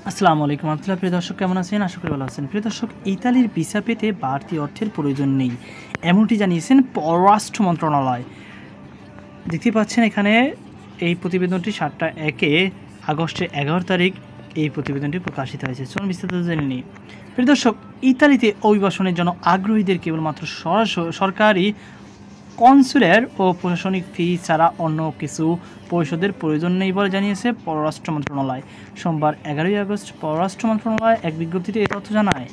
আসসালামু আলাইকুম আব্দুল্লাহ। প্রিয় দর্শক, কেমন আছেন? আশা করি ভালো আছেন। প্রিয় দর্শক, ইতালির ভিসা পেতে বাড়তি অর্থের প্রয়োজন নেই, এমনটি জানিয়েছেন পররাষ্ট্র মন্ত্রণালয়। দেখতে পাচ্ছেন এখানে এই প্রতিবেদনটি 7টা আগস্টের 11 তারিখ এই প্রতিবেদনটি প্রকাশিত হয়েছে। চলুন বিস্তারিত জেনে নিই। প্রিয় দর্শক, ইতালিতে অভিবাসনের জন্য আগ্রহীদের কেবলমাত্র সরকারি কনসুলার ও প্রশাসনিক ফি ছাড়া অন্য কিছু পরিশোধের প্রয়োজন নেই বলে জানিয়েছে পররাষ্ট্র মন্ত্রণালয়। সোমবার 11 আগস্ট পররাষ্ট্র মন্ত্রণালয় এক বিজ্ঞপ্তিতে এই তথ্য জানায়।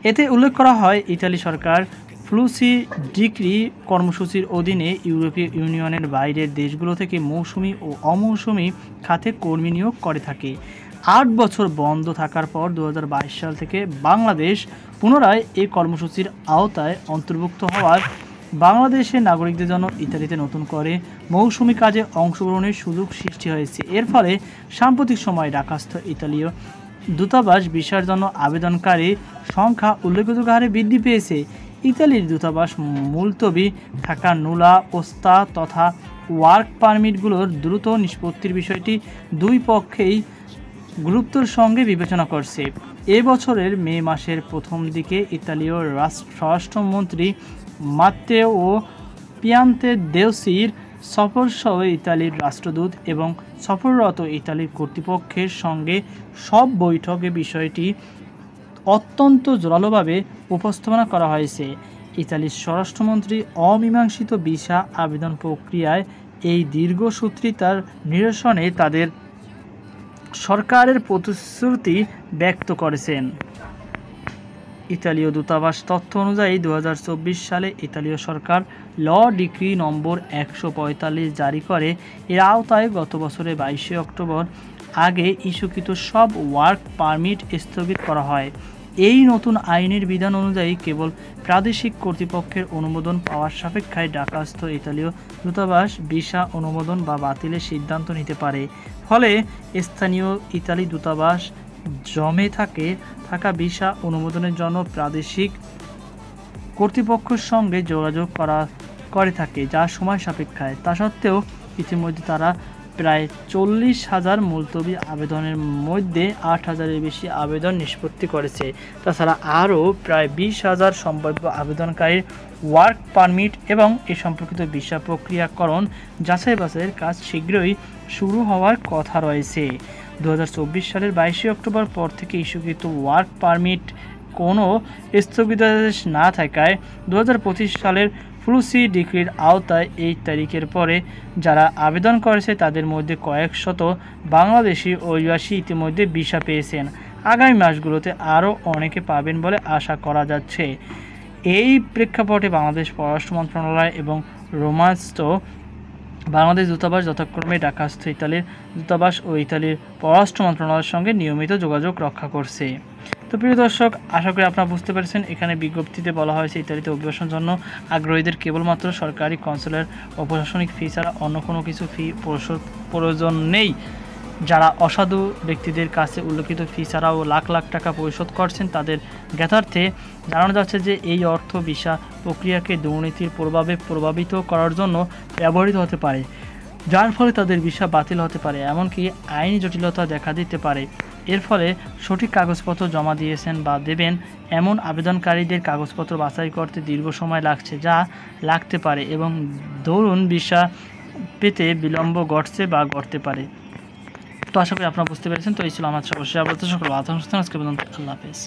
এতে উল্লেখ করা হয়, ইতালি সরকার ফ্লুসি ডিক্রি কর্মসূচির অধীনে ইউরোপীয় ইউনিয়নের বাইরের দেশগুলো থেকে মৌসুমি ও অমৌসুমি খাতে কর্মী নিয়োগ করে থাকে। 8 বছর বন্ধ থাকার পর 2022 সাল থেকে বাংলাদেশ পুনরায় এই কর্মসূচির আওতায় অন্তর্ভুক্ত হওয়ার বাংলাদেশের নাগরিকদের জন্য ইতালিতে নতুন করে মৌসুমি কাজে অংশগ্রহণের সুযোগ সৃষ্টি হয়েছে। এর ফলে সাম্প্রতিক সময়ে ঢাকাস্থ ইতালীয় দূতাবাস ভিসার জন্য আবেদনকারী সংখ্যা উল্লেখযোগ্য হারে বৃদ্ধি পেয়েছে। ইতালির দূতাবাস মুলতবি থাকা নুলা ওস্তা তথা ওয়ার্ক পারমিটগুলোর দ্রুত নিষ্পত্তির বিষয়টি দুই পক্ষেই গুরুত্বের সঙ্গে বিবেচনা করছে। এ বছরের মে মাসের প্রথম দিকে ইতালীয় স্বরাষ্ট্রমন্ত্রী মাত্তেও পিয়ান্তেদেউসির সফরসহ ইতালির রাষ্ট্রদূত এবং সফররত ইতালির কর্তৃপক্ষের সঙ্গে সব বৈঠকে বিষয়টি অত্যন্ত জোরালোভাবে উপস্থাপনা করা হয়েছে। ইতালির স্বরাষ্ট্রমন্ত্রী অমীমাংসিত ভিসা আবেদন প্রক্রিয়ায় এই দীর্ঘসূত্রিতার নিরসনে তাদের সরকারের প্রতিশ্রুতি ব্যক্ত করেছেন। ইতালীয় দূতাবাস তথ্য অনুযায়ী 2024 সালে ইতালীয় সরকার ল ডিক্রি নম্বর 145 জারি করে। এর আওতায় গত বছরের 22 অক্টোবর আগে ইস্যুকৃত সব ওয়ার্ক পারমিট স্থগিত করা হয়। এই নতুন আইনের বিধান অনুযায়ী কেবল প্রাদেশিক কর্তৃপক্ষের অনুমোদন পাওয়ার সাপেক্ষায় ঢাকাস্থ ইতালীয় দূতাবাস ভিসা অনুমোদন বা বাতিলের সিদ্ধান্ত নিতে পারে। ফলে স্থানীয় ইতালি দূতাবাস জমে থাকা ভিসা অনুমোদনের জন্য প্রাদেশিক কর্তৃপক্ষের সঙ্গে যোগাযোগ করে থাকে, যা সময় সাপেক্ষায়। তা সত্ত্বেও ইতিমধ্যে তারা প্রায় 40,000 মুলতবি আবেদনের মধ্যে 8,000-এর বেশি আবেদন নিষ্পত্তি করেছে। তাছাড়া আরও প্রায় 20,000 সম্ভাব্য আবেদনকারীর ওয়ার্ক পারমিট এবং এ সম্পর্কিত ভিসা প্রক্রিয়াকরণ যাচাই বাছাইয়ের কাজ শীঘ্রই শুরু হওয়ার কথা রয়েছে। 2024 সালের 22 অক্টোবর পর থেকে ইস্যুকৃত ওয়ার্ক পারমিট কোনো স্থগিতাদেশ না থাকায় 2025 সালের ফ্লুসি ডিক্রির আওতায় এই তারিখের পরে যারা আবেদন করেছে তাদের মধ্যে কয়েক শত বাংলাদেশি অভিবাসী ইতিমধ্যে ভিসা পেয়েছেন। আগামী মাসগুলোতে আরও অনেকে পাবেন বলে আশা করা যাচ্ছে। এই প্রেক্ষাপটে বাংলাদেশ পররাষ্ট্র মন্ত্রণালয় এবং রোমাস্ত বাংলাদেশ দূতাবাস যথাক্রমে ঢাকাস্থ ইতালির দূতাবাস ও ইতালির পররাষ্ট্র মন্ত্রণালয়ের সঙ্গে নিয়মিত যোগাযোগ রক্ষা করছে। তো প্রিয় দর্শক, আশা করি আপনারা বুঝতে পেরেছেন। এখানে বিজ্ঞপ্তিতে বলা হয়েছে, ইতালিতে অভিবাসনের জন্য আগ্রহীদের কেবলমাত্র সরকারি কনসুলার ও প্রশাসনিক ফি ছাড়া অন্য কোনো কিছু ফি প্রয়োজন নেই। যারা অসাধু ব্যক্তিদের কাছে উল্লেখিত ফি ছাড়াও লাখ লাখ টাকা পরিশোধ করছেন, তাদের জ্ঞাতার্থে জানানো যাচ্ছে যে এই অর্থ ভিসা প্রক্রিয়াকে দুর্নীতির প্রভাবে প্রভাবিত করার জন্য ব্যবহৃত হতে পারে, যার ফলে তাদের ভিসা বাতিল হতে পারে, এমনকি আইনি জটিলতা দেখা দিতে পারে। এর ফলে সঠিক কাগজপত্র জমা দিয়েছেন বা দেবেন এমন আবেদনকারীদের কাগজপত্র বাছাই করতে দীর্ঘ সময় লাগতে পারে এবং দরুন ভিসা পেতে বিলম্ব ঘটছে বা ঘটতে পারে। তো আশা করি আপনারা বুঝতে পেরেছেন। তো এই ছিল আমার সর্বশেষ আলোচনা। সকল আল্লাহ হাফেজ।